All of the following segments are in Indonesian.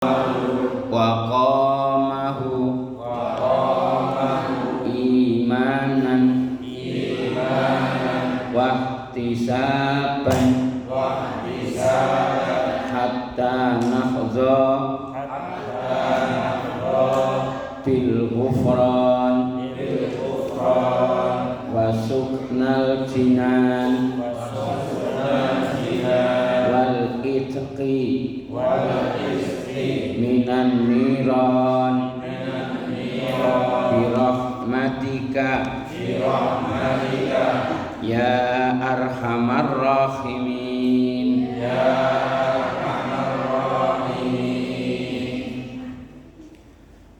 wa qamahu imanan wa ihtisaban hatta nahdha bil ghufran wa suknal jinan wal itqi minan niran birahmatika ya arhamar rahimin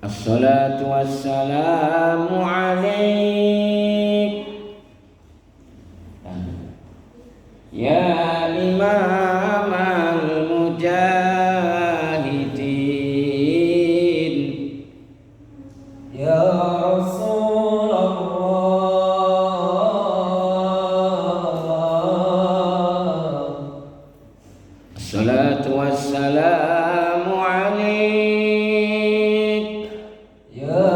assalatu wassalamu alaik ya imam al-mujahidin ya Rasulullah assalatu wassalamu alaik ya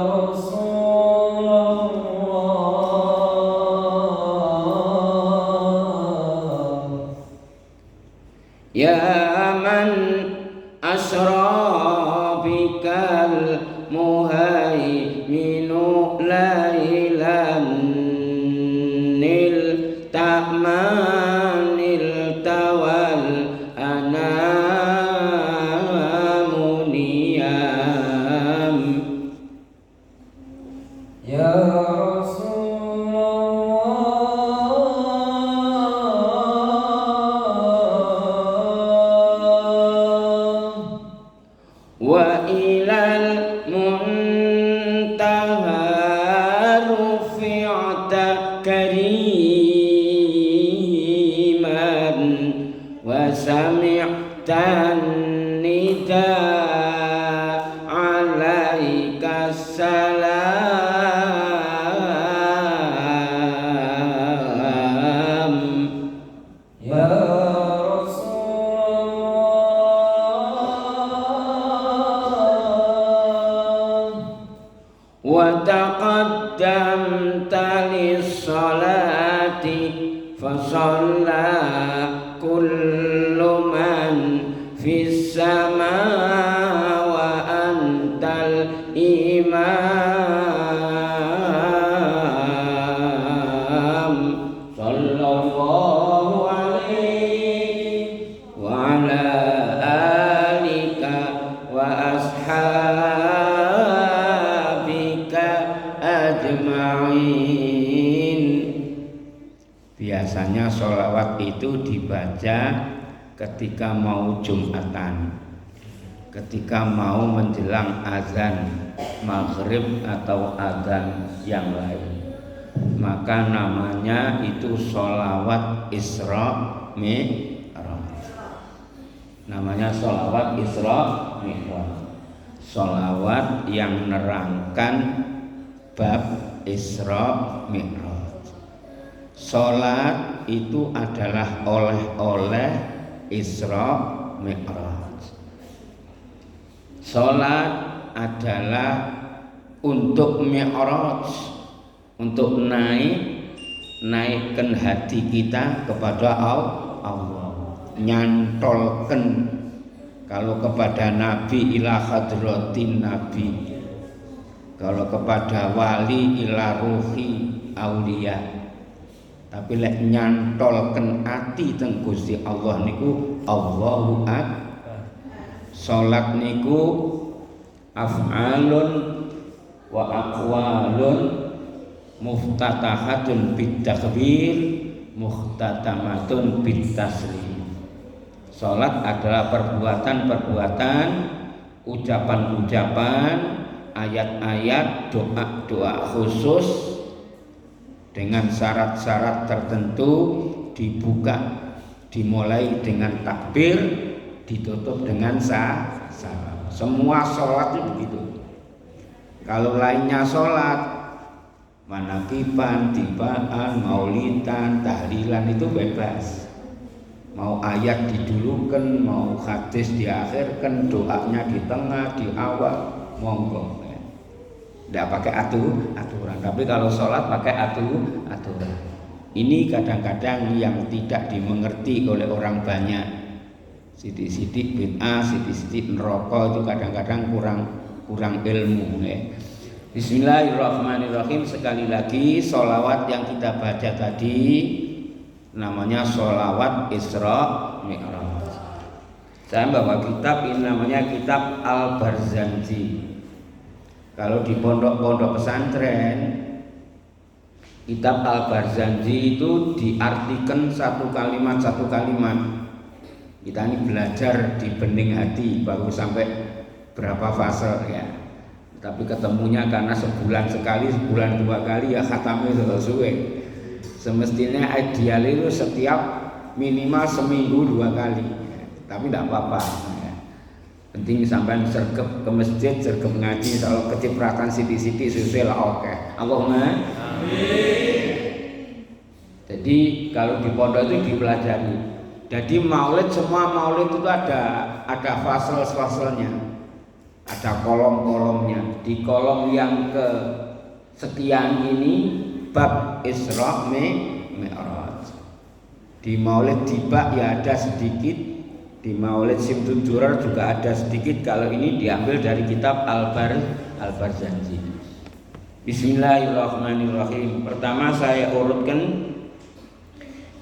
Rasulullah ya man asra bikal muhaiminu lailan nil ta'manil tawal anamuniyam ya Rasulullah wa ilal muntaha rufi'ta kariman wa sami'tan nida alaika salam ya Rasulullah wa taqaddamta lis-salati fa shalla kullu man fis samaa wa antal imam sallallahu alaihi wa ala alika wa ashabika ajma'in. Biasanya sholawat itu dibaca ketika mau Jumatan, ketika mau menjelang azan maghrib atau azan yang lain, maka namanya itu sholawat Isra Mi'raj. Namanya sholawat Isra Mi'raj, sholawat yang nerangkan bab Isra Mi'raj. Sholat itu adalah oleh-oleh Isra Mi'raj. Sholat adalah untuk Mi'raj, untuk naikkan hati kita kepada Allah, nyantolkan. Kalau kepada Nabi ila hadratin Nabi, kalau kepada wali ila ruhi aulia. Tapi lek nyantolken ati teng Gusti Allah niku Allahu akbar. Salat niku af'alun wa aqwalun muftatahatun bitakbir muhtatamatun bitaslim. Salat adalah perbuatan-perbuatan, ucapan-ucapan, ayat-ayat, doa-doa khusus dengan syarat-syarat tertentu, dibuka, dimulai dengan takbir, ditutup dengan salam. Semua sholat itu begitu. Kalau lainnya sholat, manakiban, tibaan, maulidan, tahlilan itu bebas. mau ayat didulukan, mau hadis diakhirkan, doanya di tengah, di awal, monggo. Tidak pakai aturan, tapi kalau sholat pakai aturan. Ini kadang-kadang yang tidak dimengerti oleh orang banyak. Sidik-sidik bid'ah, sidik-sidik neraka itu kadang-kadang kurang ilmu. Bismillahirrahmanirrahim. Sekali lagi sholawat yang kita baca tadi namanya sholawat Isra Mi'raj. Saya bawa kitab, ini namanya kitab Al-Barzanji. Kalau di pondok-pondok pesantren, kitab Al-Barzanji itu diartikan satu kalimat. Kita ini belajar di bening hati, baru sampai berapa fase ya. Tapi ketemunya karena sebulan sekali, sebulan 2 kali ya khatamnya selesai. Semestinya ideal itu setiap minimal seminggu 2 kali, tapi tidak apa-apa. Penting sampai sergap ke masjid, sergap ngaji, kalau kecipratan siti-siti sesuai lah oke. Allahumma amin. Jadi kalau di pondok itu dipelajari. Jadi maulid, semua maulid itu ada fasal-fasalnya, ada kolom-kolomnya. Di kolom yang ke sekian ini bab Isra Mi'raj. Di maulid tiba ya ada sedikit, di maulid Simtud Durar juga ada sedikit. Kalau ini diambil dari kitab Al-Barzanji. Bismillahirrahmanirrahim. Pertama saya urutkan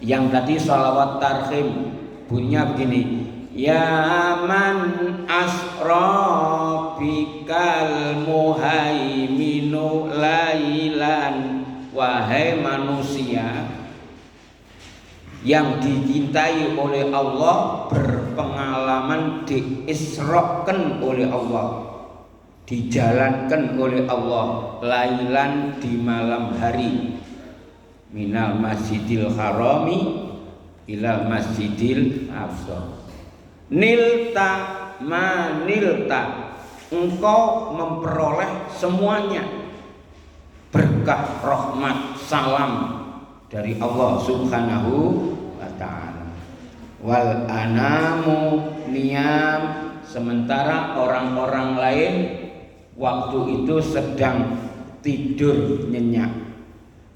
yang tadi sholawat tarhim, bunyinya begini: ya man asra bikal muhaiminu lailan. Wahai manusia yang dicintai oleh Allah, berpengalaman diisrokan oleh Allah, dijalankan oleh Allah, lailan di malam hari, minal masjidil harami ilal masjidil aqsa. Nilta manilta, engkau memperoleh semuanya, berkah, rahmat, salam dari Allah Subhanahu wa ta'ala. Wal anamu niyam, sementara orang-orang lain waktu itu sedang tidur nyenyak.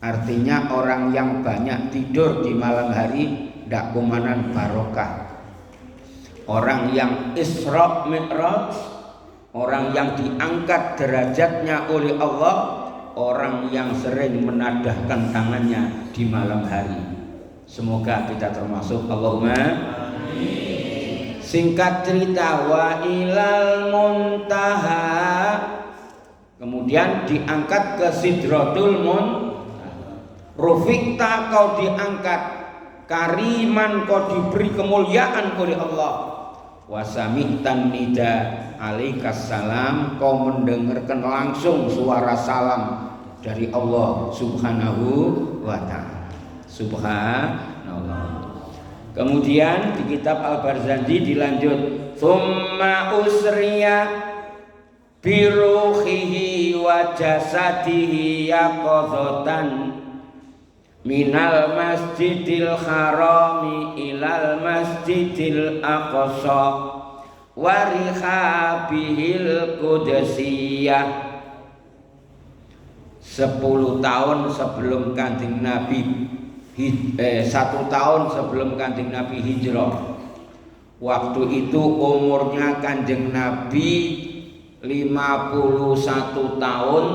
Artinya orang yang banyak tidur di malam hari tidak kumanan barokah. Orang yang Isra Mi'raj, orang yang diangkat derajatnya oleh Allah, orang yang sering menadahkan tangannya di malam hari. Semoga kita termasuk. Allahumma amin. Singkat cerita, wa ilal muntaha, kemudian diangkat ke Sidratul Muntaha. Rufikta, kau diangkat, kariman, kau diberi kemuliaan oleh Allah. Wasami'tan nida alaikas salam, kau mendengarkan langsung suara salam dari Allah Subhanahu wa ta'ala. Subhanallah. Kemudian di kitab Al-Barzanji dilanjut, summa usriya biruhihi wa jasadihi yaqadatan minal masjidil harami ilal masjidil aqsa warihabihil qudusiyah. 10 tahun sebelum Kanjeng Nabi 1 tahun sebelum Kanjeng Nabi hijrah. Waktu itu umurnya Kanjeng Nabi 51 tahun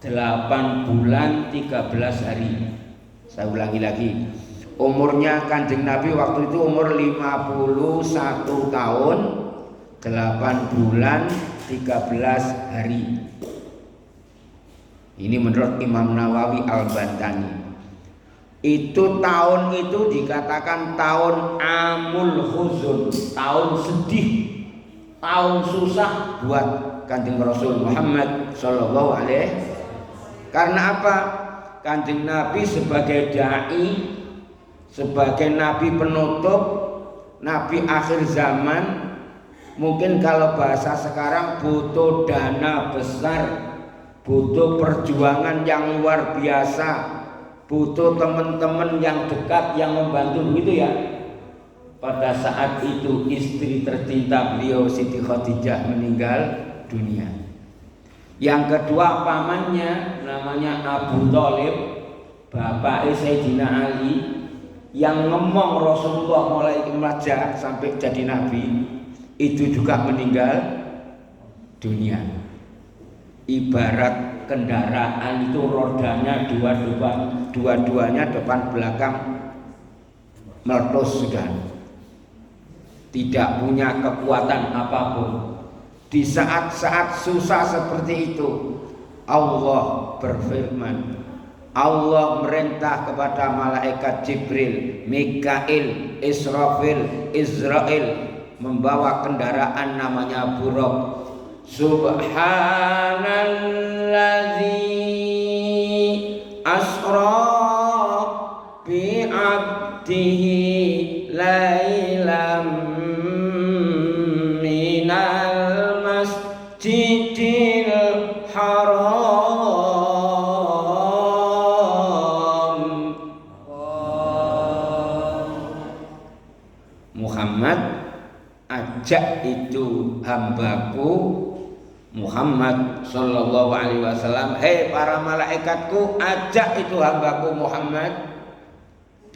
8 bulan 13 hari. Saya ulangi lagi, umurnya Kanjeng Nabi waktu itu umur 51 tahun 8 bulan 13 hari. Ini menurut Imam Nawawi Al-Bantani. Itu tahun itu dikatakan tahun amul huzun, tahun sedih, tahun susah buat Kanjeng Rasul Muhammad Sallallahu Alaihi Wasallam. Karena apa? Kanjeng Nabi sebagai dai, sebagai Nabi penutup, Nabi akhir zaman, mungkin kalau bahasa sekarang butuh dana besar, butuh perjuangan yang luar biasa, butuh teman-teman yang dekat yang membantu, begitu ya. pada saat itu istri tercinta beliau Siti Khadijah meninggal dunia. Yang kedua pamannya namanya Abu Thalib, bapak Sayyidina Ali, yang ngomong Rasulullah mulai remaja sampai jadi nabi, itu juga meninggal dunia. Ibarat kendaraan itu rodanya dua-duanya depan belakang meletus sudah, tidak punya kekuatan apapun. Di saat-saat susah seperti itu, Allah berfirman, Allah merintah kepada malaikat Jibril, Mikail, Israfil, Israel membawa kendaraan namanya buraq. Subhanallazi asra bi 'abdihi lailam minal masjidil haram. Muhammad, ajak itu hambaku Muhammad sallallahu alaihi wasallam, hei para malaikatku, ajak itu hambaku Muhammad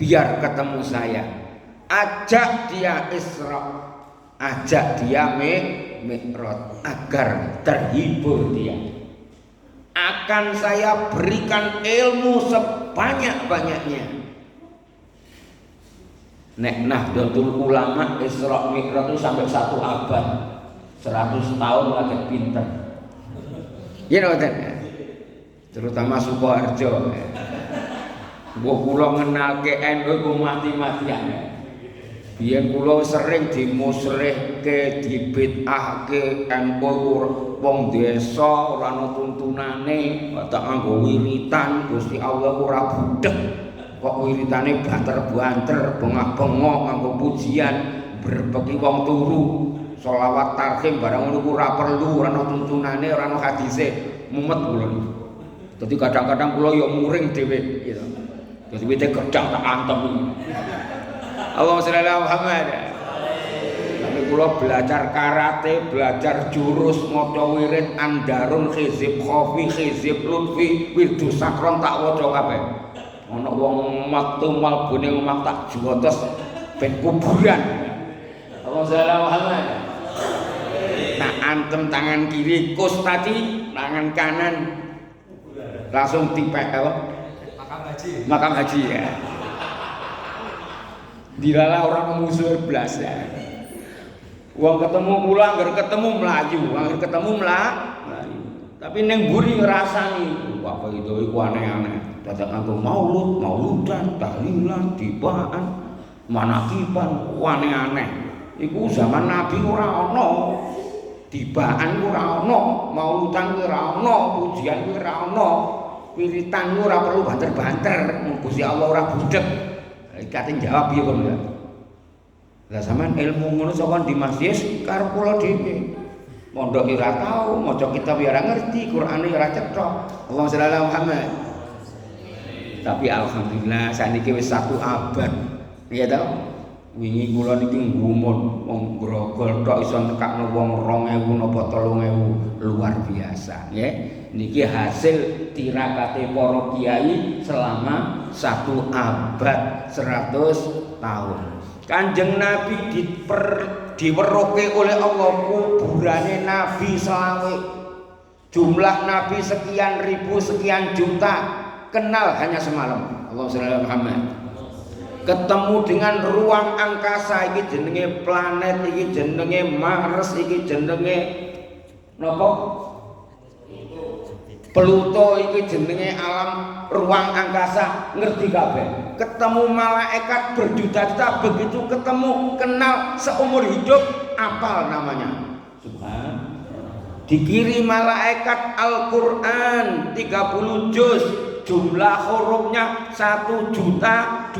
biar ketemu saya. Ajak dia Isra, ajak dia Mi'raj agar terhibur dia. Akan saya berikan ilmu sebanyak-banyaknya. Nek Nahdlatul Ulama Isra Mi'raj itu sampai 1 abad, 100 tahun lagi pinter. Ya nonton, terutama Sukoharjo. Mbok kula ngenalke NU ku mati-matian. Biyen kula sering dimusrihke, dibid'ahke NU wong desa ora ana tuntunane, tak nganggo wiritan, Gusti Allah ora budheg. Kok wiritane banter-banter, bengak-bengok nganggo pujian, berbeki wong turu. Sholawat tarhim barang ngono ora perlu, ora ana tuntunane, ora ana hadise, mumet kula niku. Dadi kadang-kadang kula ya muring dhewe gitu. Dadi wite kerja tak antem. Allahumma sholli ala Muhammad. Tapi kula belajar karate, belajar jurus, maca wirid Andarun, Hizib Khofi, Hizib Lutfi, Wirdu Sakron tak waca kabeh. Ana wong metu malbune omah tak jotos ben kuburan. Allahumma sholli ala Muhammad. Nah, antem tangan kiri kus tadi, tangan kanan langsung tipek apa? Makam haji ya. Dilala orang musuh belas ya. Uang ketemu pulang, anggar ketemu melaju, anggar ketemu melayu. Tapi neng buri ngerasani, apa itu aneh-aneh. Datang aku mauludan, tahlilan, tibaan, manakiban, aneh-aneh. Iku zaman Nabi ora ana. Tibaan ora ana, mauludan ora ana, pujian ora ana, wiritan ora perlu banter-banter, Gusti Allah ora budheg. Kate jawab piye kon ya. Lah sampean ilmu ngono saka di masjid karo kula dhewe. Mondok ora tau, maca kitab ora ngerti, Qur'ane ora cetha. Allahumma sholli ala Muhammad. Tapi alhamdulillah saniki wis 1 abad. Iya ta? Wingi kula niki nggumun wong grogol tok iso nekakno wong 2000 napa 3000, luar biasa nggih. Niki hasil tirakate para kiai selama 1 abad 100 tahun. Kanjeng Nabi diweruhke oleh Allah kuburane Nabi selawe. Jumlah Nabi sekian ribu, sekian juta, kenal hanya semalam. Allahumma sholli ala Muhammad. Ketemu dengan ruang angkasa, iki jenenge planet, iki jenenge Mars, iki jenenge napa? Pluto, iki jenenge alam ruang angkasa, ngerti kabeh. Ketemu malaikat berjuta-juta, begitu ketemu kenal seumur hidup, apal namanya. Subhan. Dikirim malaikat Al-Qur'an 30 juz. Jumlah hurufnya 1.025.000,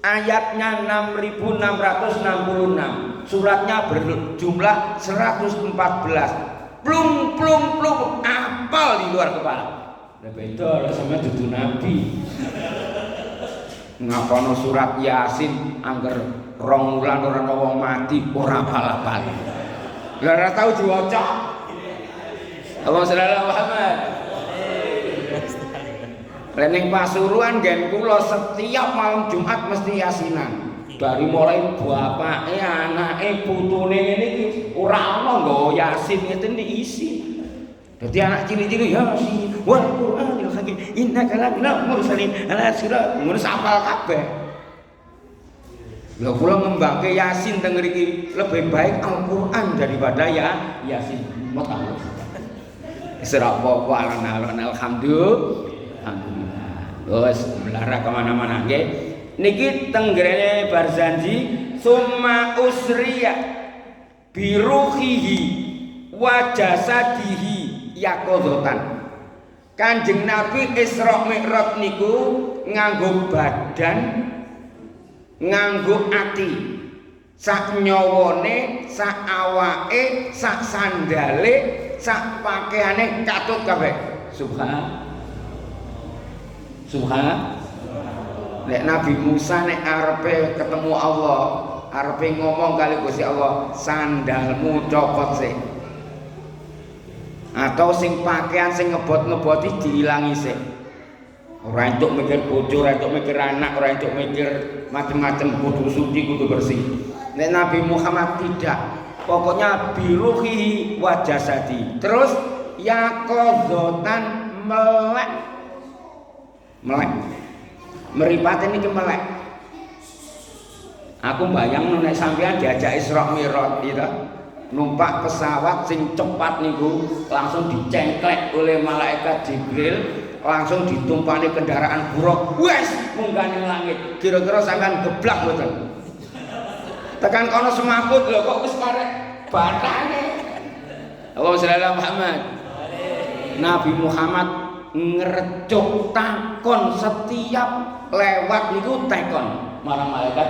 ayatnya 6.666, suratnya berjumlah 114. Plung apal di luar kepala. Lah beda sama dudu nabi. ngapono surat Yasin angger rong wulan ora ana wong mati ora apal-apal. Lah ora tau diwaca. Allahumma sholli ala Muhammad. Ning Pasuruan gen kula setiap malam Jumat mesti yasinan. Dari mulai bapake, anake, putune ngene iki ora ana nggawa yasin ngeten diisi. Dadi anak cilik-cilik yasin wal Qur'anil hakim innaka laminal mursalin ala sirat ngurus apal kabeh. Lha kula ngembangke yasin teng mriki lebih baik Al-Qur'an daripada yasin. Motong. Isra apa alhamdulillah. Alhamdulillah. Wes melara kemana-mana nggih. Niki teng grene Barzanji summa usriya biruhihi wa jasadihi yaqozotan. Kanjeng Nabi Isra Mi'raj niku nganggo badan, nganggo ati, sak nyawane, sak awake, sak sandale, sak pakaiane katut kabeh. Subhan. Nek Nabi Musa nek arepe ketemu Allah, arepe ngomong kali Gusti Allah, sandalmu copot sih. Atau sing pakaian sing ngebot-ngeboti diilangi sih. Ora entuk mikir bojo, ora entuk mikir anak, ora entuk mikir macam-macam, kudu suci, kudu bersih. Nek Nabi Muhammad tidak. Pokoknya biruhi wa jasadi. Terus yaqozotan melek. Meripat ini melek. Aku bayang nek sampean diajak Isra Mi'raj gitu. Numpak pesawat sing cepat niku langsung dicengklek oleh malaikat Jibril, langsung ditumpani kendaraan buruk. Wes munggah ning langit. Kira-kira sampean geblak mboten? Tekan kono semaput lho kok wis karek bathane. Allahumma sholli ala Muhammad. Nabi Muhammad ngercuk takon setiap lewat niku takon marang malaikat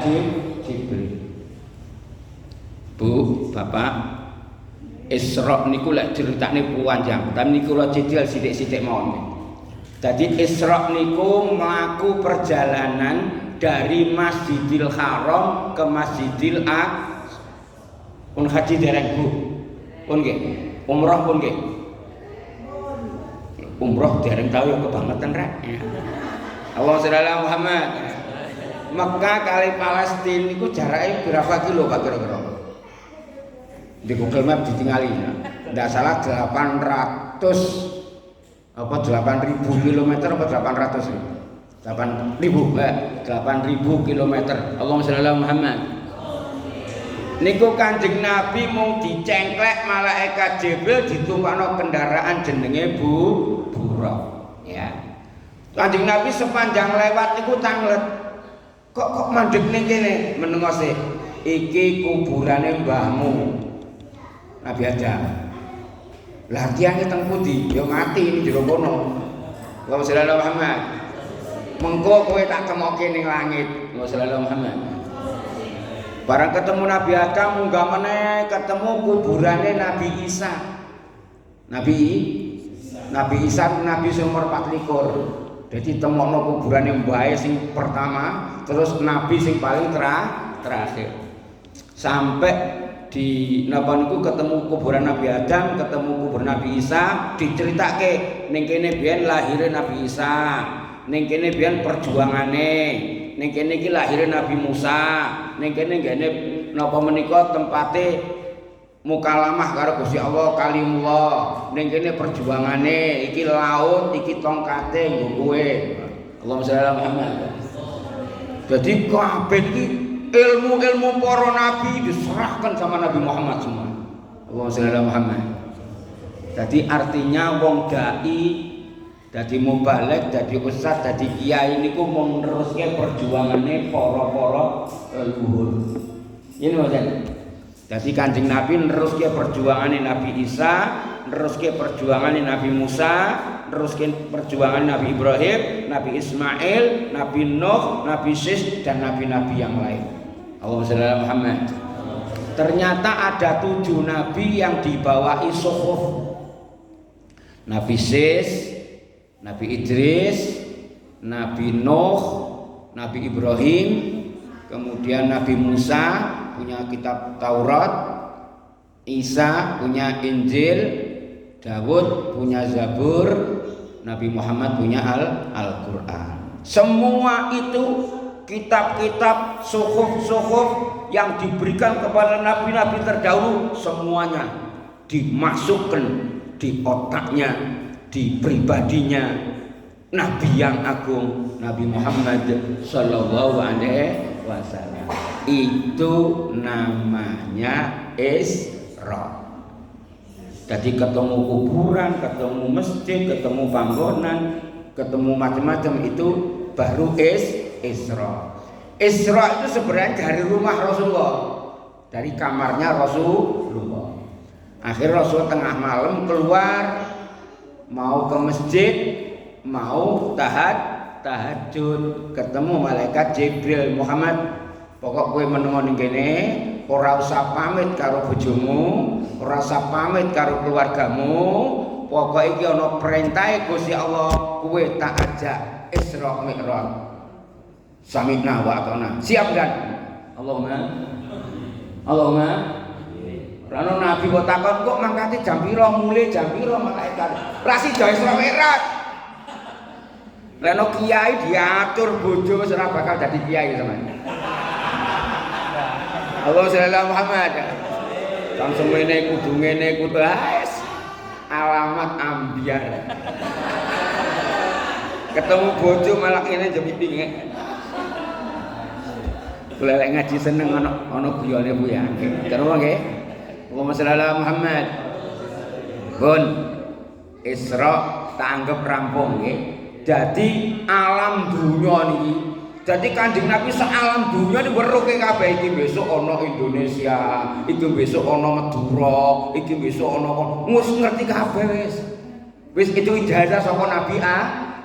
Jibril. Bu, Bapak, Isra niku lek ceritane panjang, tapi niku kula cicil sithik-sithik mawon. Dadi Isra niku mlaku perjalanan dari Masjidil Haram ke Masjidil Aqsa. Pun haji dereng Bu. Pun nggih. Umrah pun nggih. Umrah dereng tau ya kebangetan rek. Allahumma sholli ala Muhammad. Mekah kali Palestina niku jarake berapa kilo Pak kira-kira? Di Google Map ditingali ya. Ndak salah 800 apa 8.000 km apa 800 8.000 km. Allahumma sholli ala Muhammad. Niku Kanjeng Nabi mung dicengklek malaikat Jibril ditumpakno kendaraan jenenge Buraq ya. Kanjeng Nabi sepanjang lewat niku tanglet. Kok mandeg ning kene menengo sik. Iki kuburane mbahmu. Nabi Adam. Lah tiyang teng pundi? Ya mati ning jero kono. Allahumma sholli ala Muhammad. Mengko kowe tak temokke ning langit. Allahumma sholli ala Muhammad. Barang ketemu Nabi Adam munggah meneh ketemu kuburane Nabi Isa. Nabi Isa Nabi umur 24. Jadi temokno kuburane mbahe sing pertama, terus Nabi sing paling terakhir. Sampai di napa niku ketemu kuburan Nabi Adam, ketemu kubur Nabi Isa, diceritake ning kene biyen lahire Nabi Isa, ning kene biyen perjuangane, ning kene iki lahire Nabi Musa, ning kene ngene napa menika tempate mukalamah karo Gusti Allah kalimullah, ning kene perjuangane, iki laut, iki tongkate nggo kowe. Allahumma sholli ala Muhammad. Jadi kabeh iki ilmu-ilmu para nabi diserahkan sama Nabi Muhammad semua. Allahumma sholli ala Muhammad. Jadi artinya wong dai, dadi mubaligh, dadi ustaz, dadi kiai niku mung neruske perjuangane para leluhur. Ini mboten. Dadi Kanjeng Nabi neruske perjuangane Nabi Isa, neruske perjuangane Nabi Musa, neruske perjuangan Nabi Ibrahim, Nabi Ismail, Nabi Nuh, Nabi Sis dan nabi-nabi yang lain. Allahumma sholli ala Muhammad. Ternyata ada 7 nabi yang dibawahi suhuf. Nabi Sis, Nabi Idris, Nabi Nuh, Nabi Ibrahim, kemudian Nabi Musa punya kitab Taurat, Isa punya Injil, Daud punya Zabur, Nabi Muhammad punya Al-Quran. Semua itu kitab-kitab suhuf-suhuf yang diberikan kepada nabi-nabi terdahulu, semuanya dimasukkan di otaknya, di pribadinya Nabi yang agung, Nabi Muhammad Sallallahu Alaihi Wasallam. Itu namanya Isra. Jadi ketemu kuburan, ketemu masjid, ketemu panggonan, ketemu macam-macam, itu baru Isra. Isra itu sebenarnya dari rumah Rasulullah, dari kamarnya Rasulullah. Akhirnya Rasul tengah malam keluar mau ke masjid, mau tahajud, ketemu malaikat Jibril. Muhammad, pokok kowe menengo ning kene ora usah pamit karo bojomu, ora usah pamit karo keluargamu. Pokok iki ana perintahe Gusti Allah, kowe tak ajak Isra Mi'raj. Sami'na wa ata'na. Siap kan? Allahumma. Rano Nabi kok takon kok mangkate jam pira, mulai jam pira malaikat. Ra sida Isra Mi'raj. Rano kiai diatur bojo wis ora bakal dadi kiai sampeyan. Allah sallallahu Muhammad. Langsung ngene kudu wis alamat ambiar. Ketemu bojo malah kene jepiping. Lelek ngaji seneng ana guyone buya. Terus nggih. Allahumma shalli ala Muhammad. Pun Isra tak anggap rampung nggih. Jadi alam dunya niki, jadi Kanjeng Nabi sealam dunya ini weruke kabeh. Iki besok ana Indonesia, iki besok ana Madura, iki besok ana wis ngerti kabeh wis. Wis itu ijazah saka Nabi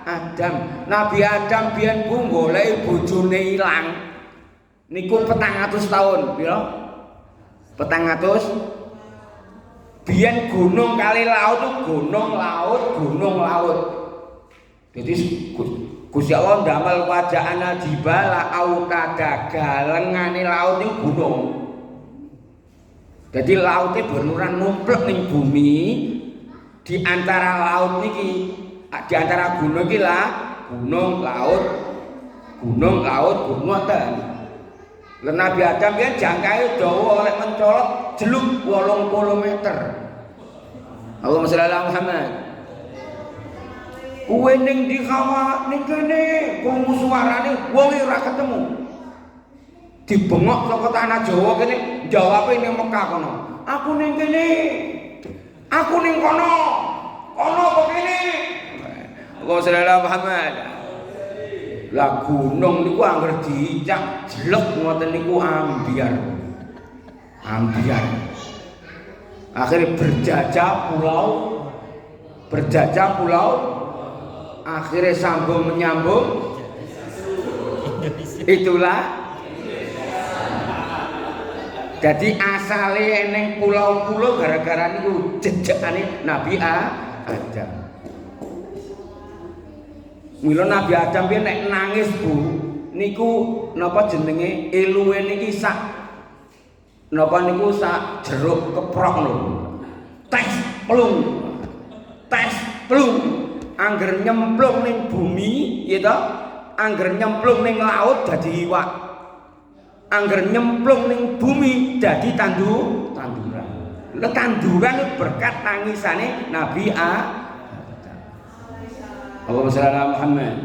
Adam. Nabi Adam biyen ku golek bojone ilang. Niku 400 tahun, pira? 400. Biyen gunung kali laut itu gunung laut. Jadi Gusti Allah ndamel wajahana jibala autada, galengane laut itu gunung. Jadi lautnya beneran numplek ning bumi. Di antara laut niki, di antara gunung iki lah gunung laut ngoten. Lah Nabi Adam kan jangkae dawa oleh mencolot jeluk 80 meter. Allahumma shalli ala Muhammad. Kuwe ning ndi kawa ning kene krungu suarane wong ora ketemu. Dibengok saka tanah Jawa kene, jawabe ning Mekah kono. Aku ning kene. Aku ning kono. Kono kok kene. Allahumma shalli ala Muhammad. Lah gunung niku anggere diicak jelek ngoten niku ambiar. Akhirnya berjajah pulau, akhirnya sambung menyambung. Itulah. Jadi asalnya neng pulau-pulau gara-gara niku jejakane Nabi Adam. Mila Nabi Adam piye nek nangis Bu niku napa jenenge eluwe niki sak napa niku sak jeruk keprok lho. Tes plung angger nyemplung ning bumi ya ta, angger nyemplung ning laut dadi iwak, angger nyemplung ning bumi dadi tanduran. Lha tanduran berkat tangisane Nabi Allahumma shalli ala Muhammad.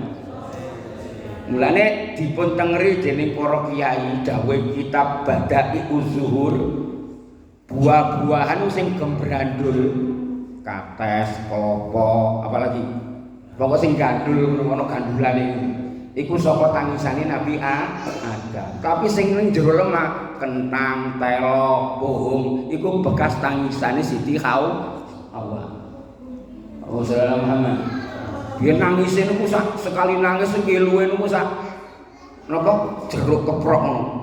Mulane dipun tengeri dening para kiai dawuh kitab Bada'iuz Zuhur, buah-buahan sing gembrandul, kates, klopo, apalagi pokok sing gandul ngono gandulane iku saka tangisane Nabi Adam. Tapi sing ning jero lemah, kentang, telo, pohong iku bekas tangisane Siti Hawa. Allahumma shalli ala Muhammad. Dia nangisin niku sekali nangis ngeluwe niku sak napa jeruk keprok ngono,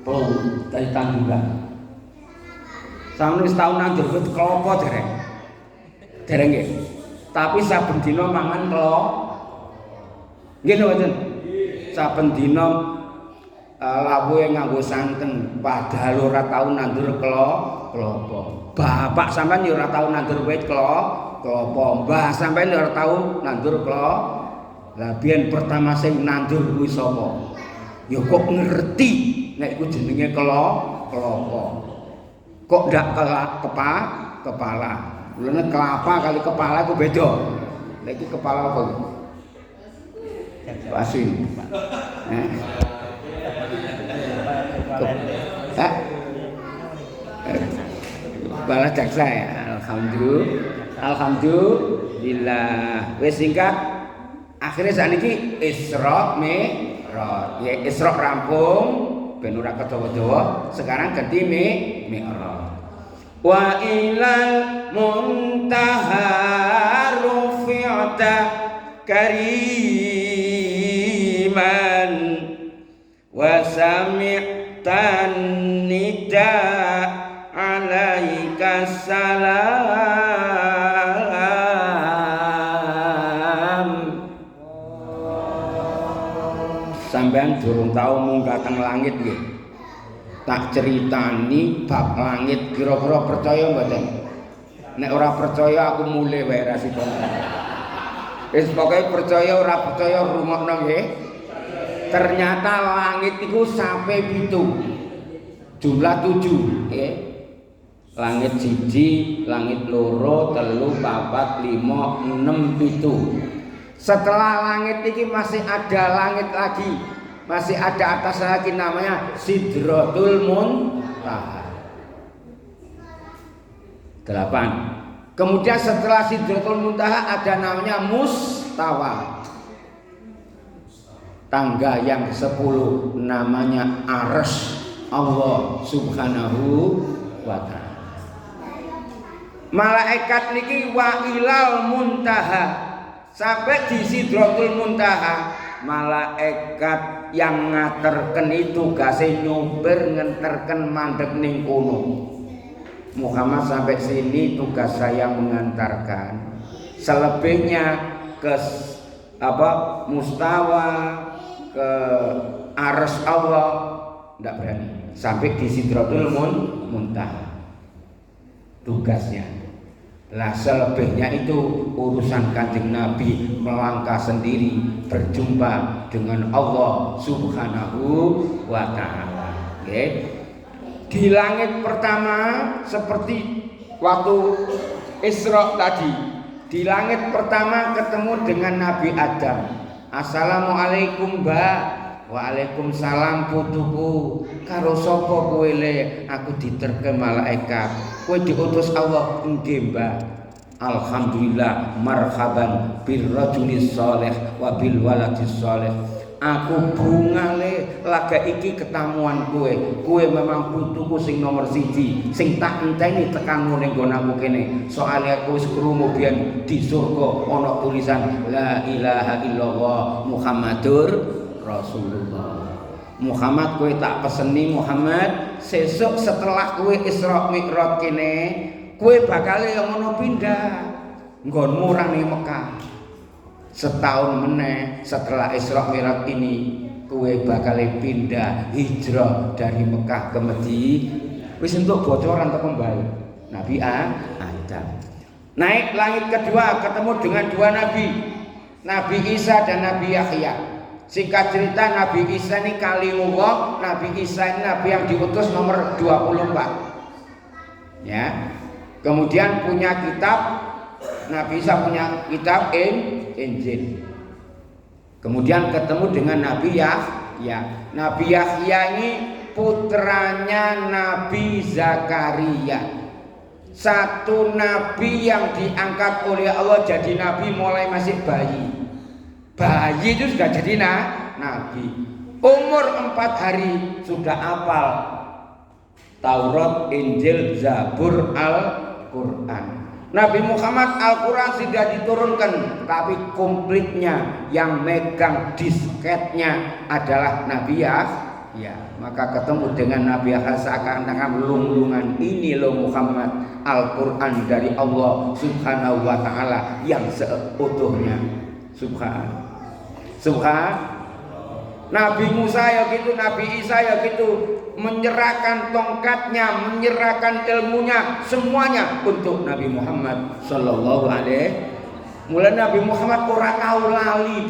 plung dari tanduran. Sampe wis tau nang jeruk klopo dereng nggih. Tapi saben dina mangan klopo. Nggih mboten? saben dina lawuhe nganggo santen padahal ora tau nandur klapa. Bapak sampean ya ora tau nandur wit klapa. Mbah sampean ya ora tau nandur klapa. Lah biyen pertama sing nandur kuwi sapa? Ya kok ngerti nek iku jenenge klapa. Kok ndak kepala. Lha kelapa kali kepala iku beda. Lah iki kepala apa iki? Pasin. Kepala jaksa ya. Alhamdulillah. Wis singkat. Akhirnya sakniki Isra Mi'raj. Ya Isra rampung ben ora kedawa-dawa. Sekarang ganti Mi'raj. Wa ilal muntaha rufi'ta kariman wa sami'tan nida alaika salam. Sampeyan durung tau munggah teng langit nggih. Tak ceritani bab langit kira-kira percaya mboten? Nek ora percaya aku mulai wae ra sida. Wis pokoke percaya ora percaya rungokno nggih. Ternyata langit iku sampai 7. Jumlah 7 nggih. Langit 1, langit 2, 3, 4, 5, 6, 7. Setelah langit iki masih ada langit lagi. Masih ada atas lagi namanya Sidratul Muntaha. 8. Kemudian setelah Sidratul Muntaha ada namanya Mustawa. Tangga yang 10 namanya Arsy Allah Subhanahu wa ta'ala. Malaikat niki wa ilal muntaha. Sampai di Sidratul Muntaha, malaikat yang ngaterken itu gase nyumpir ngenterken mandeg ning kono. Muhammad sampai sini tugas saya mengantarkan. Selebihnya ke Mustawa, ke Arsy Allah ndak berani. Sampai di Sidratul Muntaha. Tugasnya. Lah selebihnya itu urusan Kanjeng Nabi melangkah sendiri berjumpa dengan Allah Subhanahu wa ta'ala. Okay. Di langit pertama seperti waktu Isra tadi. Di langit pertama ketemu dengan Nabi Adam. Assalamualaikum Mbak. Waalaikumsalam putuku. Karo sapa kowe le? Aku diterke malaikat. Kowe diutus Allah. Nggih, Mbah. Alhamdulillah, marhaban bil rajulis saleh wa bil waladis saleh. Aku bungale laga iki ketamuan kowe. Kowe memang putuku sing nomor 1, sing tak enteni tekanmu ning nggon aku kene. Soale aku wis krungu biyen di surga ana tulisan la ilaha illallah Muhammadur Rasulullah. Muhammad kowe tak peseni Muhammad sesuk setelah kowe Isra Mi'raj kene kowe bakal ngono pindah nggonmu ra ning Mekah. Setahun meneh setelah Isra Mi'raj ini kowe bakal pindah hijrah dari Mekah ke Madinah. Wis entuk bocoran teko Mbah Nabi Adam. Naik langit kedua ketemu dengan 2 nabi. Nabi Isa dan Nabi Yahya. Singkat cerita Nabi Isa ini kalimullah, Nabi Isa ini Nabi yang diutus nomor 24. Ya. Kemudian punya kitab, Nabi Isa punya kitab Injil. Kemudian ketemu dengan Nabi Yahya. Nabi Yahya ini putranya Nabi Zakaria. Satu nabi yang diangkat oleh Allah jadi nabi mulai masih bayi. Bayi itu sudah jadi nabi. Umur 4 hari sudah hafal Taurat, Injil, Zabur, Al-Quran. Nabi Muhammad Al-Quran sudah diturunkan, tapi komplitnya yang megang disketnya adalah Nabi Yahya. Maka ketemu dengan Nabi Yahya seakan-akan lung-lungan. Ini loh Muhammad, Al-Quran dari Allah Subhanahu wa ta'ala yang seutuhnya. Subhan. Nabi Musa ya gitu, Nabi Isa ya gitu, menyerahkan tongkatnya, menyerahkan ilmunya, semuanya untuk Nabi Muhammad sallallahu alaihi. Mulai Nabi Muhammad ora tahu lali,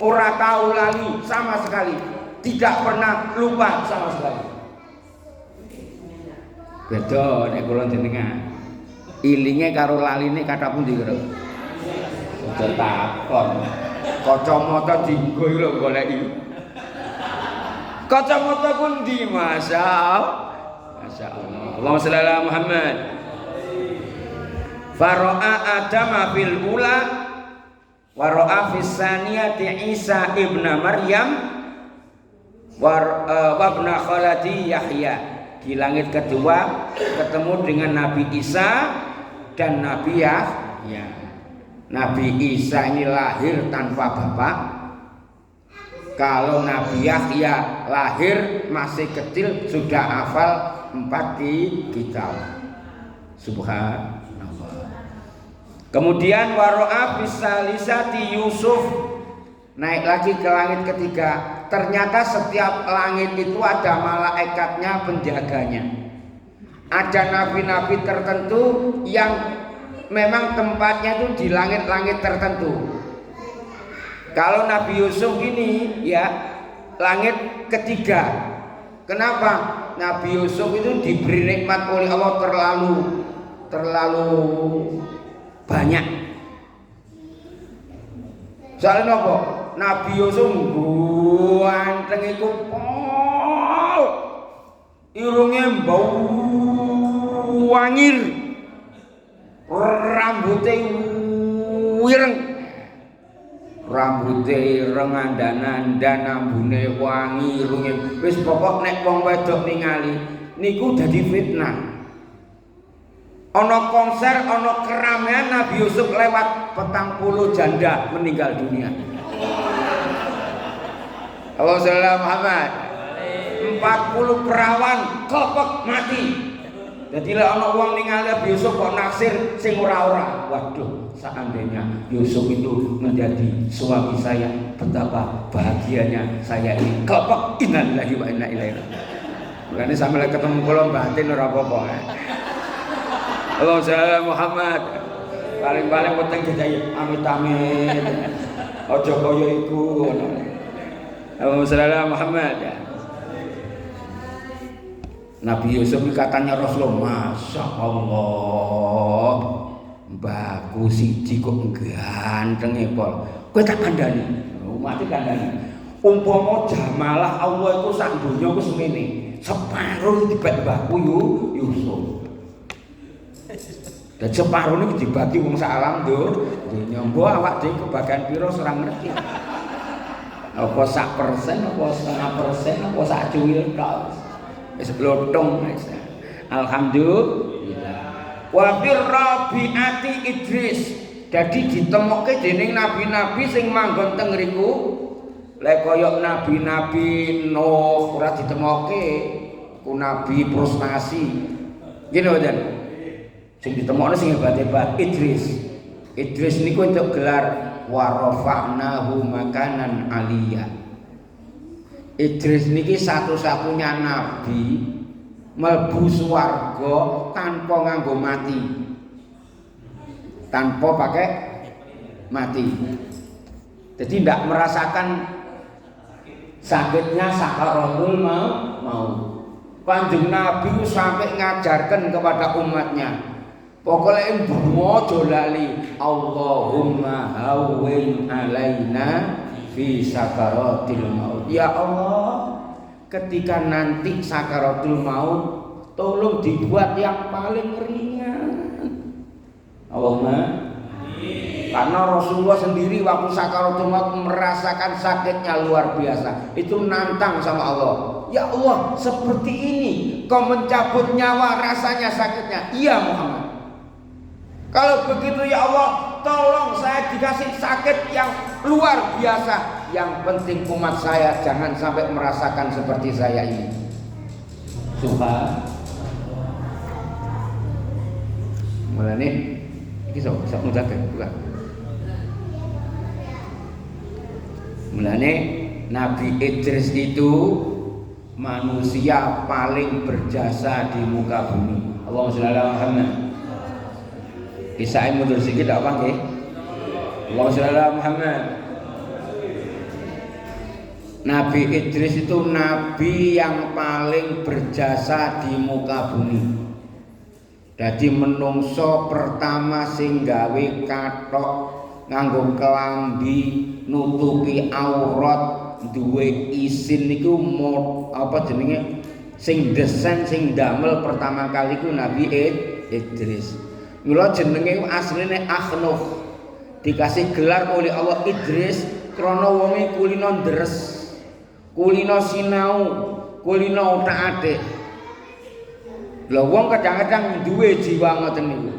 ora tahu lali sama sekali, tidak pernah lupa sama sekali. Beda nek kula jenengan. Ilinge karo laline kata pundi kira? Aja takon. Kacamata dienggo lho goleki. Kacamata pundi, masyaallah. Allahumma shalli ala Muhammad. Fara'a Adama fil ula wa ra'a fis saniyati Isa ibn Maryam wa ibn khalati Yahya. Di langit kedua ketemu dengan Nabi Isa dan Nabi Yahya. Nabi Isa ini lahir tanpa bapak. Kalau Nabi Yahya lahir masih kecil sudah hafal 4 kitab. Subhanallah. Kemudian waro'a bisalisati Yusuf, naik lagi ke langit ketiga. Ternyata setiap langit itu ada malaikatnya penjaganya. Ada nabi-nabi tertentu yang memang tempatnya itu di langit-langit tertentu. Kalau Nabi Yusuf ini ya langit ketiga. Kenapa? Nabi Yusuf itu diberi nikmat oleh Allah terlalu banyak. Soalnya apa? Nabi Yusuf ganteng iku pol, irunge bau wangir, rambutnya wireng, andan-andan, ambune wangi, irunge wis pokok nek wong wedok ningali niku dadi fitnah. Ana konser, ana keramaian Nabi Yusuf lewat 40 janda meninggal dunia. Allahumma shalli ala Muhammad. 40 perawan klepek mati. Jadi lah ana wong ningali Nabi Yusuf kok naksir sing ora-ora. Waduh, seandainya Yusuf itu menjadi suami saya, betapa bahagianya saya ini. Klepek, innalillahi wa inna ilaihi raji'un. Mulane sampe ketemu kula batin ora apa-apa. Allahumma shalli ala Muhammad. Paling-paling penting dijayi amit-amit. Aja kaya iku. Allahumma shalli ala Muhammad. Nabi Yusuf katanya Rasulullah, Masya Allah, mbakku siji kok ganteng pol. Kowe tak kandhani, mati kandhani. Umpama jamalah Allah itu sak donya wis ngene, separuh dibagi mbakku Yusuf. Dan separuh ini dibagi wong sak alam dunya. Mbok awak dhewe kebagian pira ora ngerti. Apa sak persen, apa setengah persen, apa sak cuwil tok. Wis blothong wis. Alhamdulillah. Wa fir Rabiati Idris. Jadi ditemokke dening nabi-nabi sing manggon teng ngriku. Lek kaya nabi-nabi Nuh ora ditemokke ku nabi frustasi. Ngene mboten. Sing ditemokne sing hebat-hebat Idris. Idris niku entuk gelar wa rafa'nahu makanan aliyah. Idris niki satu-satunya nabi mlebu swarga tanpa nganggo mati. Tanpa pakai mati. Jadi tidak merasakan sakitnya sakaratul maut. Kanjeng Nabi sampai ngajarkan kepada umatnya. Pokoknya mbok lali Allahumma hawwin alaina fi sakaratil maut. Ya Allah, ketika nanti sakaratul maut tolong dibuat yang paling ringan. Allahumma. Karena Rasulullah sendiri waktu sakaratul maut merasakan sakitnya luar biasa. Itu nantang sama Allah. Ya Allah, seperti ini kau mencabut nyawa rasanya sakitnya. Iya Muhammad. Kalau begitu ya Allah, tolong saya dikasih sakit yang luar biasa. Yang penting umat saya jangan sampai merasakan seperti saya ini. Subhan. Mulane iki sok mudah kan bukan. Mulane Nabi Idris itu manusia paling berjasa di muka bumi. Allahumma sholli ala Muhammad. Kisah mundur sedikit apa nggih? Allahumma sholli ala Muhammad. Nabi Idris itu nabi yang paling berjasa di muka bumi. Jadi menungso pertama sing gawe kathok nganggo kelambi nutupi aurat duwe izin niku apa jenenge sing desain sing damel pertama kali ku Nabi Idris. Mula jenenge asline Akhnuf. Dikasih gelar oleh Allah Idris krana wonge kulino deres. Kulino sinau, kulino utak-atik. Lha wong kadang-kadang duwe jiwa ngoten niku.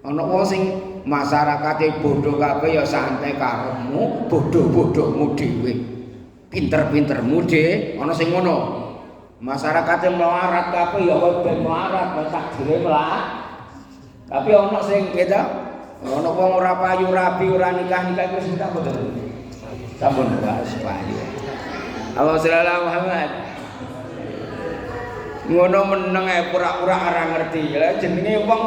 Ana wong sing masyarakate bodoh kabeh ya santai karepmu, bodoh-bodohmu dhewe. Pinter-pintermu dhewe, ana sing ngono. Masyarakate melarat kabeh ya kowe ben melarat, takdire melarat. Tapi ana sing beda. Ana wong ora payu rapi, ora nikah-nikah wis tak boten. Sampun wis payu. Allah sallallahu Muhammad. Ngono meneng ae pura-pura ora ngerti. Lah jenenge wong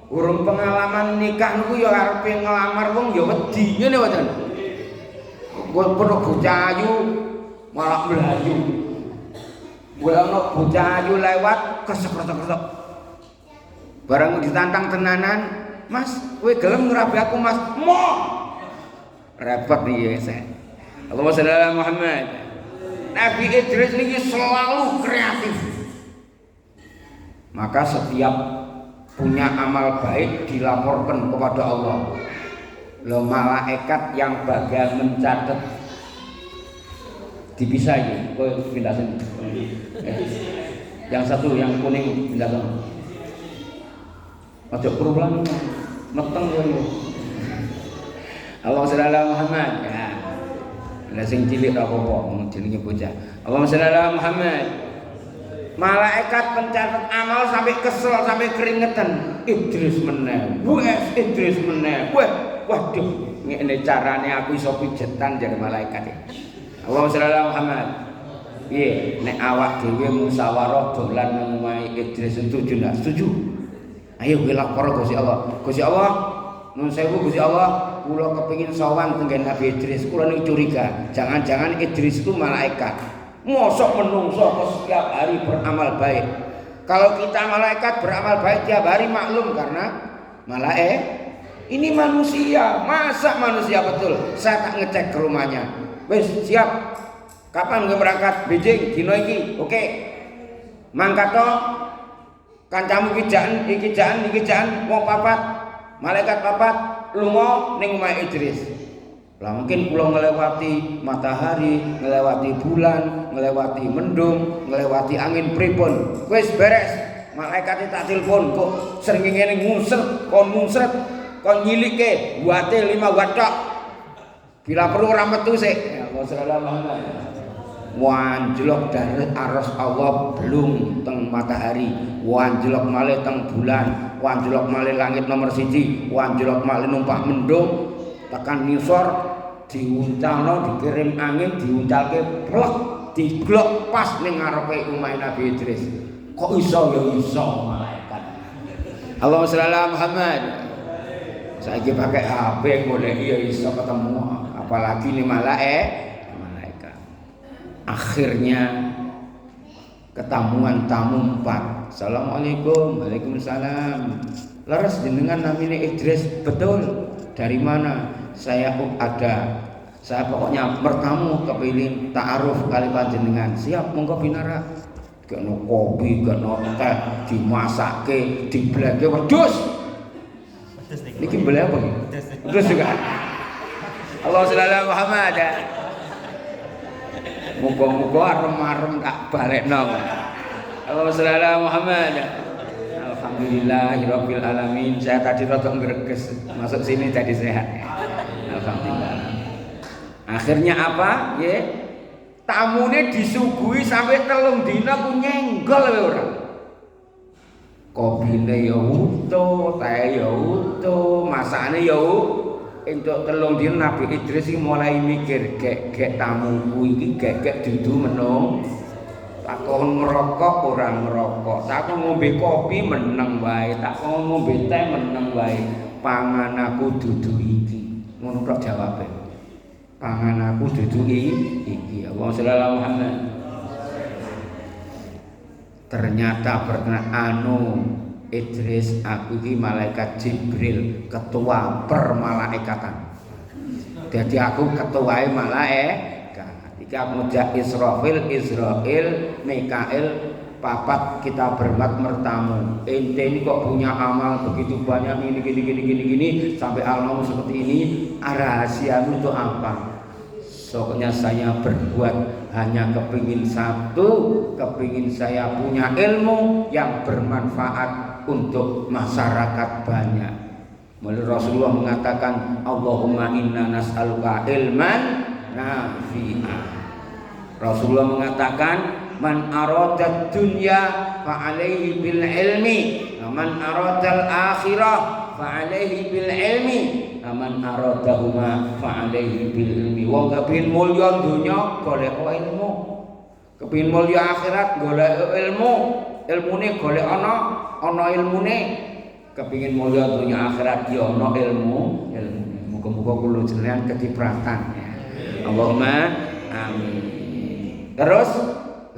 urung pengalaman nikah niku ya arepe ngelamar wong ya wedi ngene mboten. Wong perlu bocah ayu malah mlayu. Ono bocah ayu lewat kesek-kesek. Barang ditantang tenanan, "Mas, kowe gelem ngrabi aku, Mas?" "Moh." Repot iki saya. Allahumma shalli ala Muhammad. Nabi Idris niki selalu kreatif. Maka setiap punya amal baik dilaporkan kepada Allah. Lo malaikat yang bagian mencatat dipisah ini, kowe pindah sini. Yang satu yang kuning pindah sana. Ojo perubahan meteng kowe. Allahumma shalli ala Muhammad. Ya. Lah sing cilik ra apa-apa, jenenge bocah. Allahumma shalli ala Muhammad. Malaikat pencatat amal sampai kesel, sampai keringetan. Idris meneh, Idris meneh. Waduh, ngene carane aku iso pijetan jare malaikat. Allahumma sholli ala Muhammad. Piye nek awak dhewe musyawarah dolan nang omahe Idris setuju ndak? Setuju. Ayo kowe lapor Gusti Allah. Gusti Allah, nuwun sewu Gusti Allah, kula kepengin sowan tenggen Nabi Idris. Kula ning curiga, jangan-jangan Idris itu malaikat. Mosok menungso kok setiap hari beramal baik. Kalau kita malaikat beramal baik tiap hari maklum karena malaikat ini manusia. Masa manusia betul? Saya tak ngecek ke rumahnya. Wes siap. Kapan gue berangkat Beijing dino iki? Oke. Mangkat to. Kancamu iki jaan wong papat. Malaikat papat lunga ning omahe Idris. Lah mungkin kula ngelewati matahari, ngelewati bulan, ngelewati mendung, ngelewati angin pripun. Wis beres. Malaikate tak telepon kok srengenge ngusret, kon nyilike buate 5 watt. Bila perlu ora metu sik. Ya Allah. Wanjlok dari aras Allah belum teng matahari, wanjlok malih teng bulan, wanjlok malih langit nomor 1, wanjlok malih numpak mendung. Tekan nisor diuncalno dikirim angin diuncalke plek diglok pas ning ngarepe omahe Nabi Idris. Kok iso ya iso malaikat. Allahumma sholli ala Muhammad. Saiki pakai HP golek ya iso ketemu apalagi nih malaikat. Akhirnya ketemuan tamu 4. Assalamualaikum. Waalaikumsalam. Leres jenengan namine Idris betul. Dari mana? Saya pokoknya bertamu kepilih ta'aruf kali panjenengan. Siap monggo binara. Gakno kopi, gakno teh, dimasake, dibleke wedhus. Niki beli apa iki? Wedhus juga. Allah sallallahu Muhammad. Muga-muga arem-arem tak balekno. Allah sallallahu Muhammad. Alhamdulillahirabbil alamin. Saya tadi rada ngreges, masuk sini jadi sehat. Alhamdulillah. Akhirnya apa? Ya, tamune disuguhi sampai 3 dina ku nyenggol wae ora. Kopine ya utuh, teh ya utuh, masakane ya entuk telung dina Nabi Idris iki mulai mikir, gek tamuku iki gek dudu menung. Takon ngerokok ora ngerokok, takon ngombe kopi meneng wae, takon ngombe teh meneng wae. Pangan aku dudu iki. Ngono tok jawabe. Pangan aku dudu iki. Allahumma sholli ala Muhammad. Ternyata Idris, aku iki malaikat Jibril, ketua permalaikatan. Jadi aku ketuae malaikat. Iki aku ngejak Israfil, Mikail, papat kita berempat bertamu. Ente ini kok punya amal begitu banyak gini sampai alam seperti ini. Rahasiamu itu apa? Pokoknya saya berbuat hanya kepingin satu, kepingin saya punya ilmu yang bermanfaat untuk masyarakat banyak. Mulai Rasulullah mengatakan, Allahumma inna nas'aluka ilman nafi'ah. Rasulullah mengatakan, man aradad dunya fa alaihi bil ilmi, man aradal akhirah fa alaihi bil ilmi, man aradahuma fa alaihi bil ilmi. Wong kepengin mulya donya golek ilmu, kepengin mulya akhirat golek ilmu, ilmune golek ana ilmune. Kepengin mulya donya akhirat ya ana ilmu. Muga-muga kula jenengan kecipratan ya. Allahumma amin. Terus